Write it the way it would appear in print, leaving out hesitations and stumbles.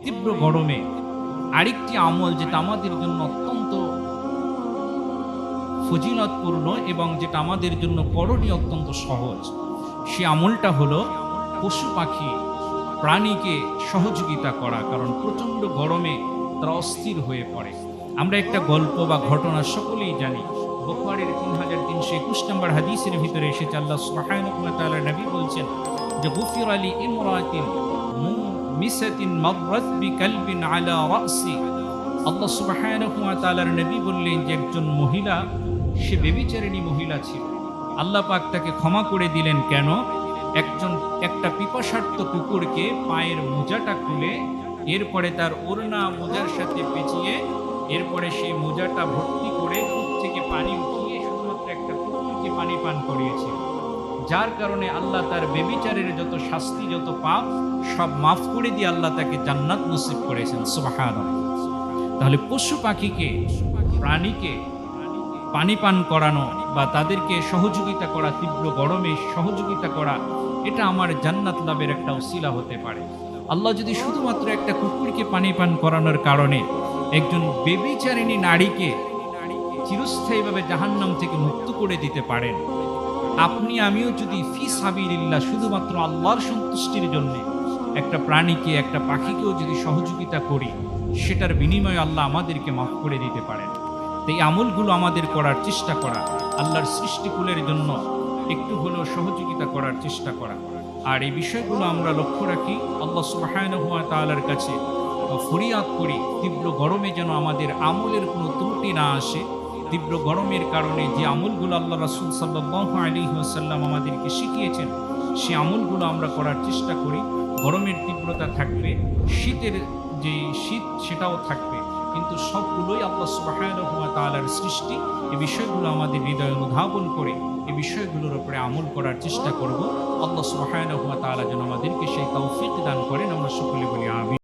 তীব্র গরমে আরেকটি আমল যেটা আমাদের জন্য অত্যন্ত ফজিলতপূর্ণ এবং যেটা আমাদের জন্য করণীয় অত্যন্ত সহজ, সে আমলটা হলো পশু পাখি প্রাণীকে সহযোগিতা করা। কারণ প্রচণ্ড গরমে তারা অস্থির হয়ে পড়ে। আমরা একটা গল্প বা ঘটনা সকলেই জানি। বুখারীর 3321 নম্বর হাদিসের ভিতরে এসেছে, আল্লাহ সুবহানাহু ওয়া তাআলা নবী বলছেন যে গুফিরা লি ইমরাতিন মুমিসাতিন মাররাত বিকালবিন আলা রাসি। আল্লাহ সুবহানাহু ওয়া তাআলার নবী বললেন যে একজন মহিলা, সে ব্যভিচারিণী মহিলা ছিল, আল্লাহ পাক তাকে ক্ষমা করে দিলেন। কেন? একটা পিপাসার্ত কুকুরকে পায়ের মোজাটা খুলে এরপরে তার ওড়না মোজার সাথে পেঁচিয়ে এরপরে সেই মোজাটা ভর্তি করে কূপ থেকে পানি উঠিয়ে শুধুমাত্র একটা কুকুরকে পানি পান করিয়েছে, যার কারণে আল্লাহ তার ব্যভিচারের যত শাস্তি যত পাপ সব মাফ করে দিয়ে আল্লাহ তাকে জান্নাত নসিব করেছেন। সুবহানাল্লাহ। তাহলে পশু পাখিকে প্রাণীকে পানি পান করানো বা তাদেরকে সহযোগিতা করা, তীব্র গরমে সহযোগিতা করা, এটা আমার জান্নাত লাভের একটা ওসিলা হতে পারে। আল্লাহ যদি শুধুমাত্র একটা কুকুরকে পানি পান করানোর কারণে একজন ব্যভিচারিণী নারীকে চিরস্থায়ীভাবে জাহান্নাম থেকে মুক্ত করে দিতে পারেন, আপনি আমিও যদি ফি সাবিলিল্লাহ শুধুমাত্র আল্লাহর সন্তুষ্টির জন্য একটা প্রাণীকে একটা পাখিকেও যদি সহযোগিতা করি, সেটার বিনিময়ে আল্লাহ আমাদেরকে মাফ করে দিতে পারেন। এই আমলগুলো আমাদের করার চেষ্টা করা, আল্লাহর সৃষ্টিকুলের জন্য একটু হলেও সহযোগিতা করার চেষ্টা করা। আর এই বিষয়গুলো আমরা লক্ষ্য রাখি, আল্লাহ সুবহানাহু ওয়া তাআলার কাছে ফরিয়াদ করি তীব্র গরমে যেন আমাদের আমলের কোনো ত্রুটি না আসে। তীব্র গরমের কারণে যে আমলগুলো আল্লাহ রাসূল সাল্লাল্লাহু আলাইহি ওয়াসাল্লাম আমাদেরকে শিখিয়েছেন, সেই আমলগুলো আমরা করার চেষ্টা করি। গরমের তীব্রতা থাকবে, শীতের যে শীত সেটাও থাকবে, কিন্তু সবগুলোই আল্লাহ সুবহানাহু ওয়া তাআলার সৃষ্টি। এই বিষয়গুলো আমাদের হৃদয়ে অনুধাবন করে এই বিষয়গুলোর উপরে আমল করার চেষ্টা করব। আল্লাহ সুবহানাহু ওয়া তাআলা যেন আমাদেরকে সেই তৌফিক দান করেন। আমরা সকলে বলি আমিন।